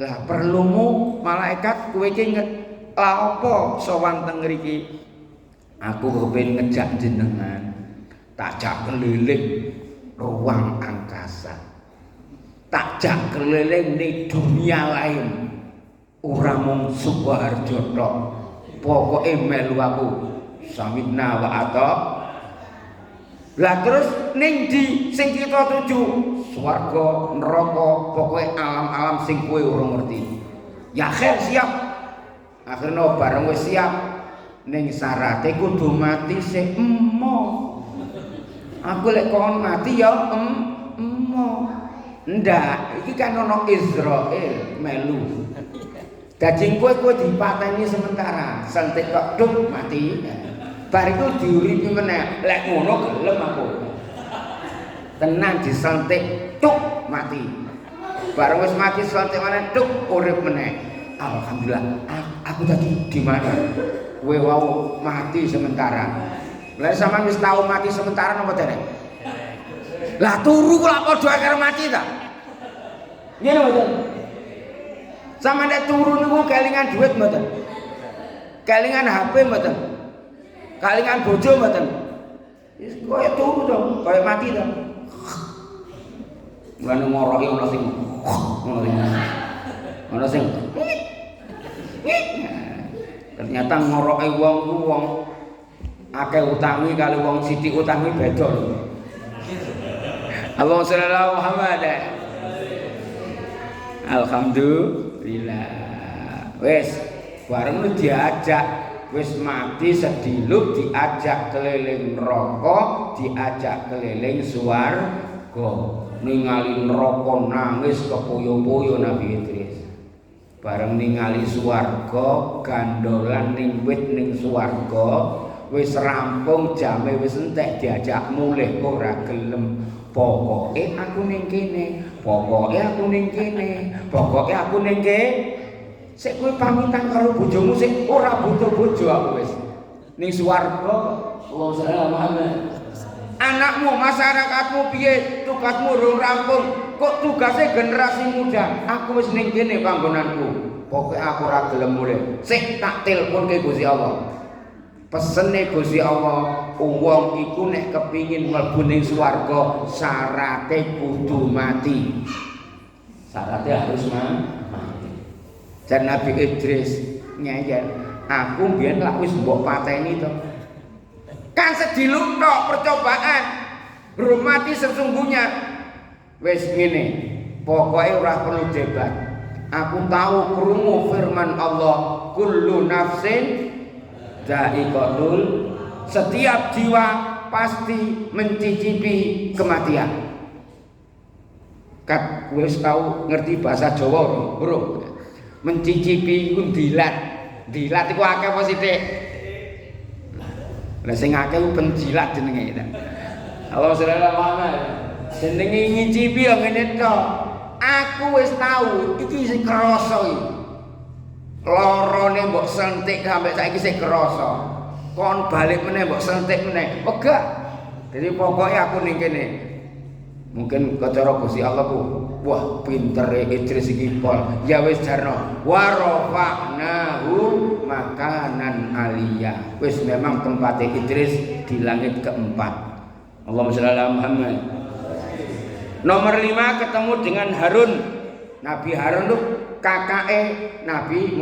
lah perlumu malaikat kowe iki apa sowan teng mriki? Aku kepengin ngejak jenengan tak jak keliling ruang angkasa. Tak jak keliling ning dunia lain. Ora mung Sukoharjo tok. Pokoke melu aku samidna wa ata. Lah terus ning di sing kita tuju swarga, neraka, pokoke alam-alam sing kowe ora ngerti. Ya akhir siap. Akhirnya bareng wis siap ning syarate kudu mati sing emo. Aku lek kon mati ya emo. Ndak, iki kan ana Israil melu. Dadi kowe dipateni sementara, sentik kok duk mati. Bar iku diuripi meneh. Lek ngono gelem aku. Tenan disentik tuk mati. Bareng wis mati sentik meneh tuk urip meneh. Alhamdulillah. Aku tadi di mana? Kowe wau mati sementara. Lah sampean wis tau mati sementara napa dereng? Lah turu kok padha karo mati ta? Ngene mboten. Sampeyan nek turu niku kelingan duit mboten? Kelingan HP mboten? Kelingan bojo mboten? Wis koyo turu to, koyo mati to. Mulane ngoroki ana sing ana sing ternyata ngoroki wong ku wong akeh utangi kali wong sithik utangi beda lho. Allahumma sholli ala Muhammad. Alhamdulillah. Wis bareng diajak wis mati sediluk diajak keliling neraka, diajak keliling swarga. Ningali neraka nangis kepoyo-poyo Nabi Idris. Bareng ningali swarga gandolan ning wit ning swarga wis rampung jame wis entek diajak mulih ora gelem. Pokoke aku ning kene, pokoke aku ning kene, pokoke aku ning kene. Sik kowe pamitan karo bojomu sik ora butuh bojo aku wis. Ning swarga Allahumma sholli ala Muhammad. Anakmu, masyarakatmu piye? Tugasmu urung rampung. Kok tugasnya generasi muda? Aku wis ning kene panggonanku. Pokoke aku ora gelem mulih. Sik tak tilpunke Gusti Allah. Pesene Gusti Allah, wong iku nek kepingin mlebu ning swarga syarate kudu mati. Syarate harus mati. Dan Nabi Idris ngeyel, aku mbiyen lak wis mbok pateni to. Kan sediluk tok percobaan. Belum mati sesungguhnya. Wis ngene, pokoke ora perlu debat. Aku tahu krungu firman Allah, kullu nafsin dha'iqatul, setiap jiwa pasti mencicipi kematian. Kat wis tahu ngerti bahasa Jawa bro? Mencicipi iku dilat. Dilat iku akeh apa sithik? Lah sing akeh ku penjilat jenenge. Allah sallallahu Muhammad. Jenenge ngicipi yo ngene tok. Aku wis tau iki sing krasa iki. Lorone mbok sentik sampe saiki sing krasa. Kon balik meneh mbok sentik meneh. Wegah. Jadi pokoknya aku ning kene. Mungkin cara Gusti Allah ku, wah pintere Idris iki pol. Ya wis jarno. Wa rafa'nahu makanan aliyah. Wis memang tempatnya Idris di langit keempat. Allahumma shalli ala Muhammad. Nomor 5 ketemu dengan Harun. Nabi Harun itu kakake Nabi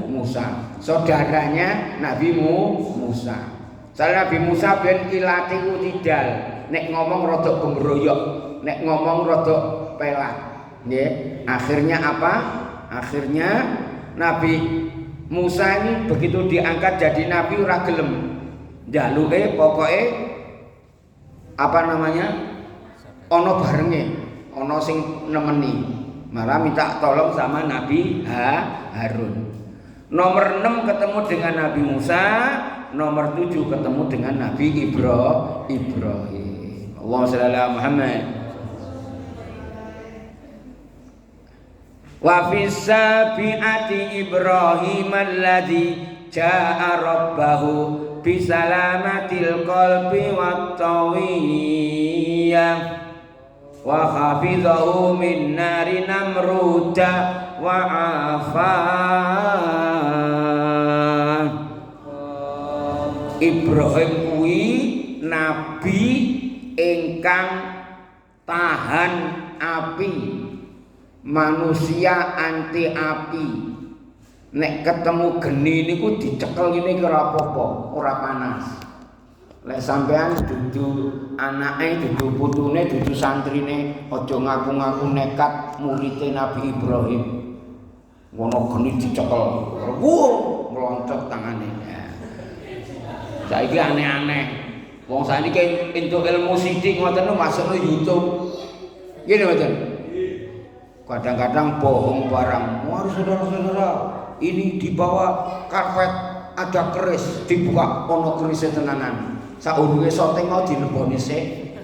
Musa. Saudaranya Nabi Musa. Soalnya Nabi Musa ben ilate ku tidal. Nek ngomong rada gembroyok, nek ngomong rada pelak. Nggih. Akhirnya apa? Akhirnya Nabi Musa ini begitu diangkat jadi nabi ora gelem. Njaluke pokoke apa namanya? Ana barenge, ana sing nemeni. Malah minta tolong sama Nabi Harun. Nomor 6 ketemu dengan Nabi Musa, nomor 7 ketemu dengan Nabi Ibrahim. Allahumma shalli ala Muhammad. Wa fis sabiati Ibrahim alladzi jaa rabbahu bi salamatil qalbi wat tawiyah wa hafizahu min nari namruda wa afan. Ibrahim kuwi nabi ingkang tahan api, manusia anti api. Nek ketemu geni niku dicekel ngene iki ora apa-apa, ora panas. Lek sampean dudu anake, dudu putune, dudu santrine, aja ngaku-ngaku nekat muridé Nabi Ibrahim. Ngono geni dicekel, meloncat tangane. Saiki aneh-aneh. Wong saniki entuk ilmu sithik ngoten masukno YouTube. Ngene mboten. Kadang-kadang bohong barang. Wah, saudara-saudara, ini di bawah karpet ada keris, dibuka ono kerisnya tenanan. Saurunge syuting mau dileboni sik.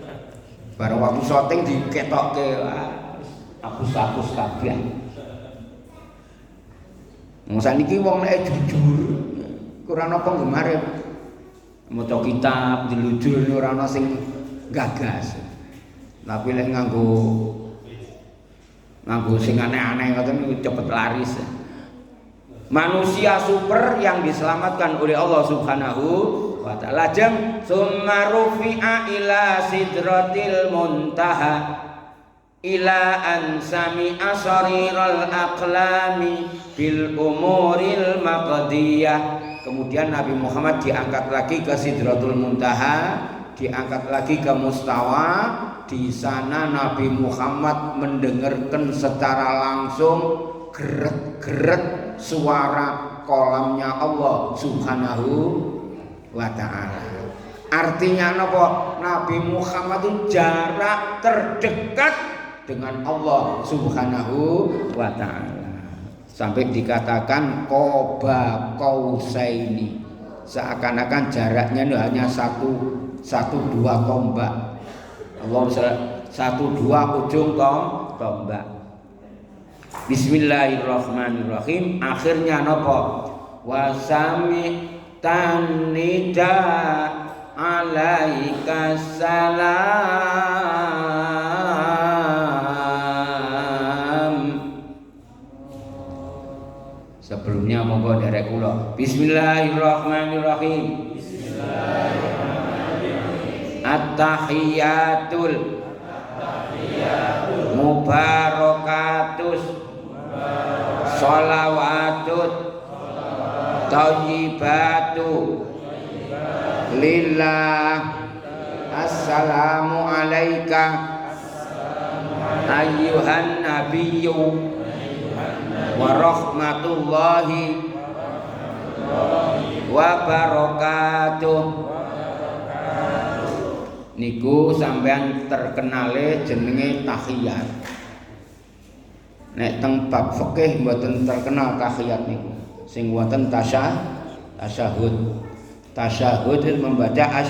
Bareng waktu syuting diketokke, hapus-hapus kabeh. Wong saniki wong nek jujur, ora ana penggemare. Maca kitab dilujur ora ana sing gagas. Tapi lek nganggo sing aneh-aneh ngoten cepet laris. Manusia super yang diselamatkan oleh Allah Subhanahu wa taala. Jam summa rufi'a ila sidratil muntaha ila an sami'a sariral aqlami bil umuril maqdiyah. Kemudian Nabi Muhammad diangkat lagi ke Sidratul Muntaha, diangkat lagi ke Mustawa. Di sana Nabi Muhammad mendengarkan secara langsung geret-geret suara kolamnya Allah Subhanahu wa ta'ala. Artinya apa? Nabi Muhammad itu jarak terdekat dengan Allah Subhanahu wa ta'ala. Sampai dikatakan qoba qausaini. Seakan-akan jaraknya hanya satu dua tombak. Allah 1-2 ujung tombak. Bismillahirrahmanirrahim. Akhirnya napa? Wasami tanida alaika salam. Sebelumnya monggo derek kula. Bismillahirrahmanirrahim. At-tahiyatul mubarakatus sholawatut thayyibatu lillah. Assalamu alayka ayyuhan nabiyyu wa rahmatullahi wa barakatuh. Niku sampean terkenale jenenge tahiyat. Nek teng bab fikih mboten terkenal tahiyat niku. Sing wonten tasyahud. Tasyahud membaca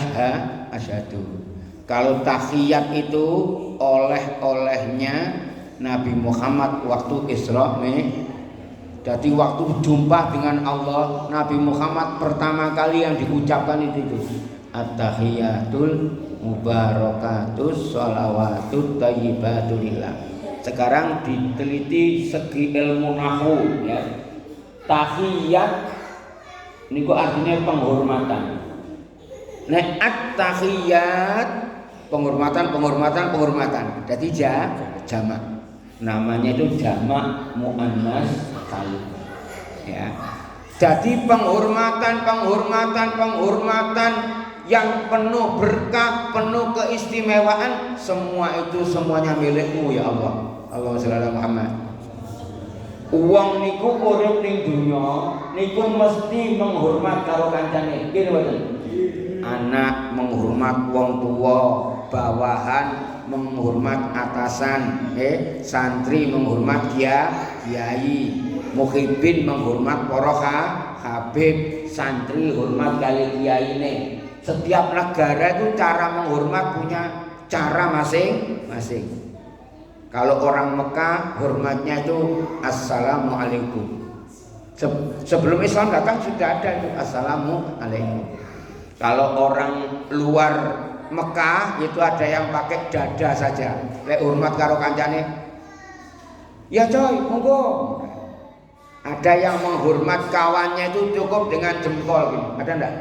asyhadu. Kalau tahiyat itu oleh-olehnya Nabi Muhammad waktu Isra Mi'raj. Jadi waktu jumpa dengan Allah, Nabi Muhammad pertama kali yang diucapkan itu at-tahiyatul mubarakatus sholawatut thayyibatulillah. Sekarang diteliti segi ilmu nahwu ya. Tahiyat niku artinya penghormatan. Nek at-tahiyat penghormatan. Jadi jamak. Namanya itu jamak muannas salim. Ya. Jadi penghormatan yang penuh berkah, penuh keistimewaan, semua itu semuanya milikmu ya Allah. Allahumma sholli ala Muhammad. Uang niku urip ning dunya niku mesti menghormat karo kancane. Nggih mboten? Anak menghormat wong tua, bawahan menghormat atasan, santri menghormat kiai, muhibin menghormat para habib, santri hormat kali kiyaine. Setiap negara itu cara menghormat punya cara masing-masing. Kalau orang Mekah hormatnya itu assalamualaikum. Sebelum Islam datang sudah ada itu assalamualaikum. Kalau orang luar Mekah itu ada yang pakai dada saja. Lek hormat karo kancane. Ya coy, monggo. Ada yang menghormat kawannya itu cukup dengan jempol gitu. Ada enggak?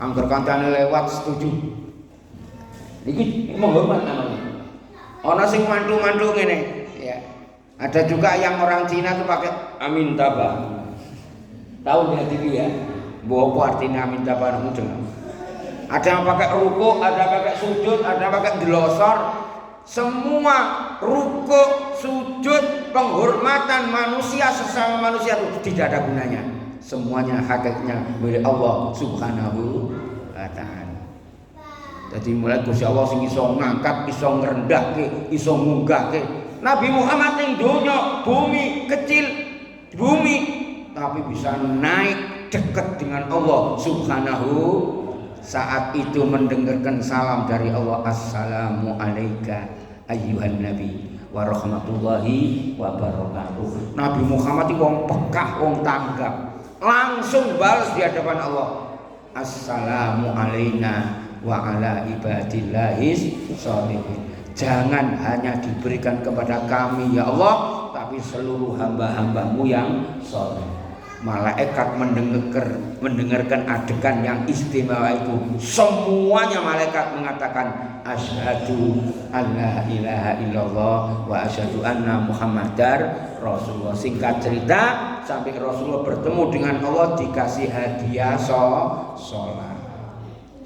Angger kancane lewat setuju. Niki menghormat namanya. Ana sing mantu-mantu ngene, ya. Ada juga yang orang Cina tuh pakai amin tabah. Tahu di TV ya? Mbok apa artinya amin tabah mujeng. Ada yang pakai ruku, ada pakai sujud, ada pakai delosor. Semua ruku, sujud, penghormatan manusia sesama manusia itu tidak ada gunanya. Semuanya hakikatnya milik Allah Subhanahu wa ta'ala. Jadi mulai Gusti Allah sing iso ngangkat, iso ngrendahke, iso munggahke. Nabi Muhammad ning donya bumi kecil, bumi tapi bisa naik dekat dengan Allah Subhanahu. Saat itu mendengarkan salam dari Allah, assalamu alayka ayyuhan nabi wa rahmatullahi wa barakatuh. Nabi Muhammad itu wong pekah, wong tanggap, langsung balas di hadapan Allah, assalamu alayna wa ala ibadillahis sholihin. Jangan hanya diberikan kepada kami ya Allah, tapi seluruh hamba-hambamu yang sholih. Malaikat mendengarkan adegan yang istimewa itu, semuanya malaikat mengatakan asyhadu alla ilaha illallah wa asyhadu anna muhammadar rasulullah. Singkat cerita, sampai Rasulullah bertemu dengan Allah dikasih hadiah sholat.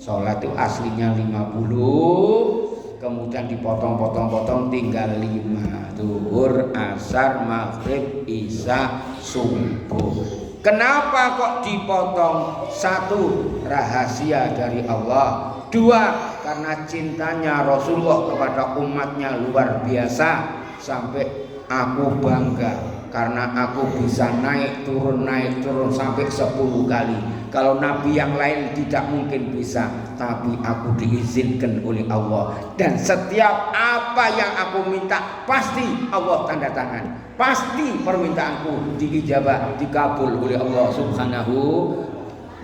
Sholat itu aslinya 50, kemudian dipotong-potong tinggal 5. Zuhur, asar, maghrib, isya, subuh. Kenapa kok dipotong? 1, rahasia dari Allah. 2, karena cintanya Rasulullah kepada umatnya luar biasa. Sampai aku bangga karena aku bisa naik turun sampai 10 kali. Kalau nabi yang lain tidak mungkin bisa, tapi aku diizinkan oleh Allah. Dan setiap apa yang aku minta pasti Allah tanda tangan. Pasti permintaanku diijabah, dikabul oleh Allah Subhanahu.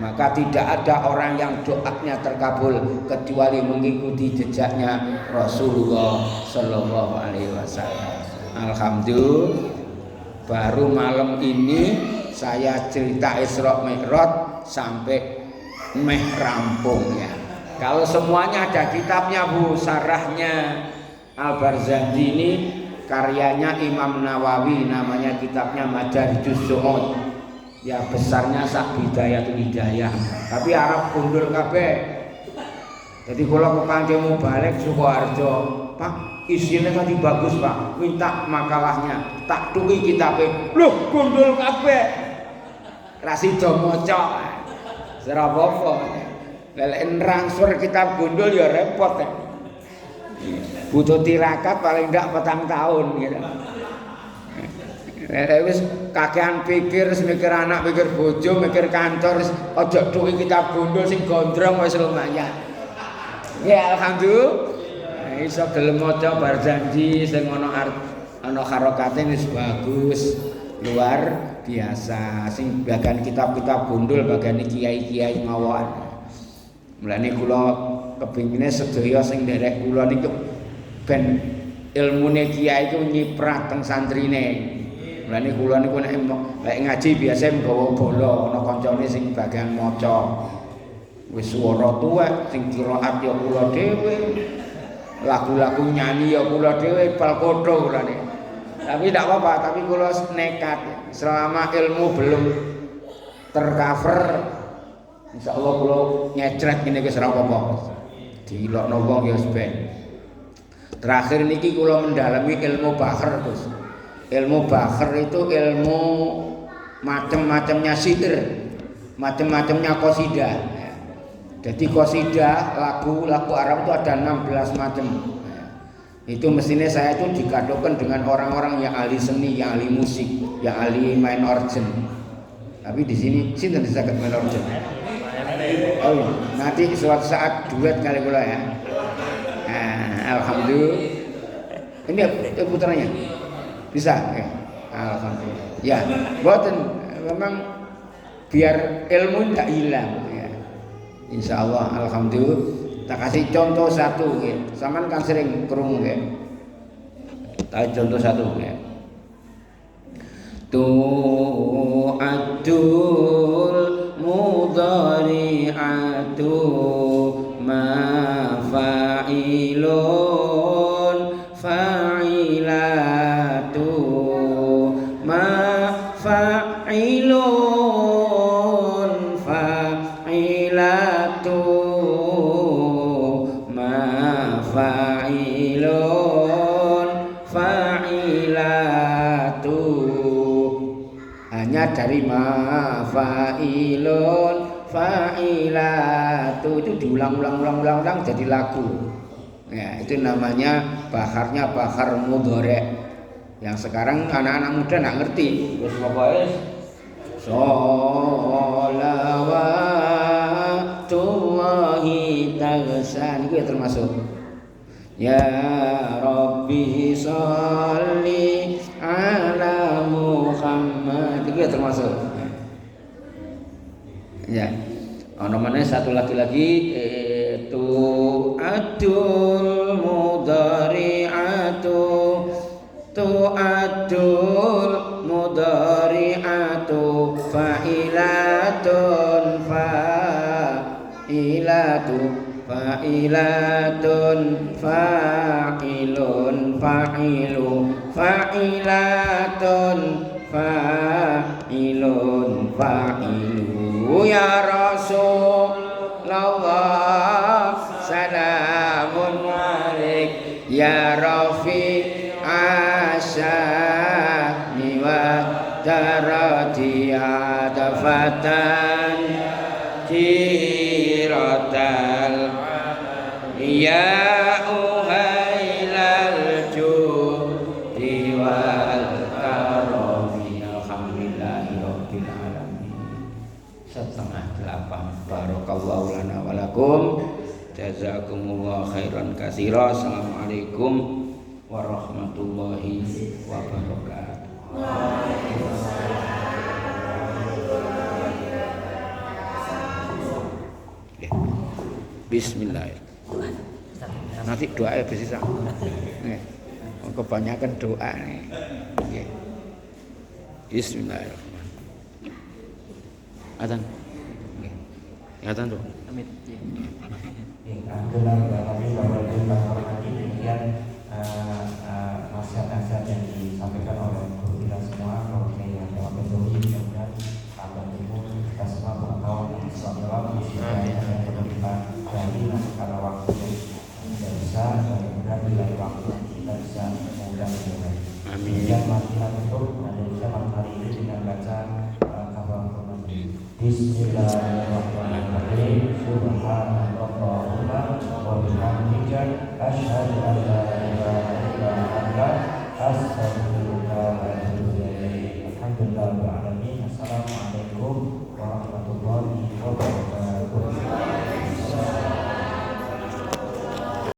Maka tidak ada orang yang doanya terkabul kecuali mengikuti jejaknya Rasulullah Shallallahu Alaihi Wasallam. Alhamdulillah, baru malam ini saya cerita Isra Mi'raj sampai rampung ya. Kalau semuanya ada kitabnya Bu, sarahnya Al-Barzanji ini karyanya Imam Nawawi, namanya kitabnya Madarijus Su'ud. Ya besarnya sak Bidayatul Hidayah, tapi Arab gundul kabeh. Jadi kalau kepancemu balik Sukoharjo, Pak, isinya tadi bagus Pak, minta makalahnya, tak tuki kitabnya, loh gundul kabeh. Rasido moco, serapopo, lelek transfer kitab gundul ya repot ya. Butuh tirakat paling tidak 4 tahun gitu. Wis kakean pikir, mikir anak, mikir bojo, mikir kantor, ojo tuki kitab gundul sing gondrong wis lumayan. Ya alhamdulillah. Iso gelem maca bar janji sing ana harokate wis bagus, luar biasa. Sing bagian kitab-kitab gundul bagian kiai-kiai mawon. Mulane kula kepingine sedaya sing nderek kula niku ben ilmune kiai iku nyiprat teng santrine. Mulane kula niku nek ngaji biasa nggawa bola ana kancane sing bagian maca. Wis swara tuwek sing qiraat ya kula dhewe. Lagu-lagu nyanyi ya kula dhewe palkodo kulane. Tapi tidak apa-apa, tapi kula nekat selama ilmu belum tercover insyaallah kula nyecret ngene wis ora apa-apa. Dilokno wong ya ben. Terakhir niki kula mendalami ilmu bahr, Gus. Ilmu bahr itu ilmu macam-macamnya syair, macam-macamnya qasidah. Jadi qasidah lagu Arab itu ada 16 macam. Itu mestinya saya itu dikadokan dengan orang-orang yang ahli seni, yang ahli musik, yang ahli main organ. Tapi di sini sinten saged main organ. Oh iya, nanti suatu saat duet kali kula ya. Nah, alhamdulillah. Ini putranya bisa ya. Alhamdulillah. Ya, boten memang biar ilmu tidak hilang ya. Insyaallah alhamdulillah. Tak kasih contoh satu ya. Saman kan sering krungu ya. Tak contoh satu ya. Tu'atul mudhari'atu ma fa'ilun fa'ilatu ma fa'ilun fa'ilatu ma fa'ilun fa'ilatu hanya dari ma fa'ilun fa'ilatu itu diulang-ulang jadi lagu. Ya, itu namanya baharnya bahar mudhari'. Yang sekarang anak-anak muda enggak ngerti. Terus pokoknya sholawatullahi taghsan itu ya termasuk. Ya Rabbi sholli ala Muhammad itu ya termasuk. Ya. Ono meneh satu lagi itu adul mudhari'atu tu'adul mudhari'atu fa'ilatun fa'ilatun fa'ilun fa'ilu fa'ilatun fa'ilun fa'ilu ya Rasulullah salamun alaik ya Rafi asyani wa darati adafatan kiratal ya uhailal judi wal karami alhamdulillahi rabbil alamin. Setengah 8 barakallahu lana walakum jazakumullah khairan katsira. Assalamualaikum warahmatullahi wabarakatuh. Bismillahirrahmanirrahim. Nanti doa ya bisa. Kebanyakan doa nih. Bismillahirrahmanirrahim. Adzan. Adzan tuh. Amin. Nasihat-nasihat yang disampaikan oleh guru kita semua, Prof. Yang dalam metode kemudian tambah ilmu kita semua pengetahuan Islam dalam yang perlu kita gali karena waktu tidak bisa mudah bila waktu kita bisa mudah mulai. Amin. Dan mari kita tutup dan malam hari ini dengan baca kabar Bismillah.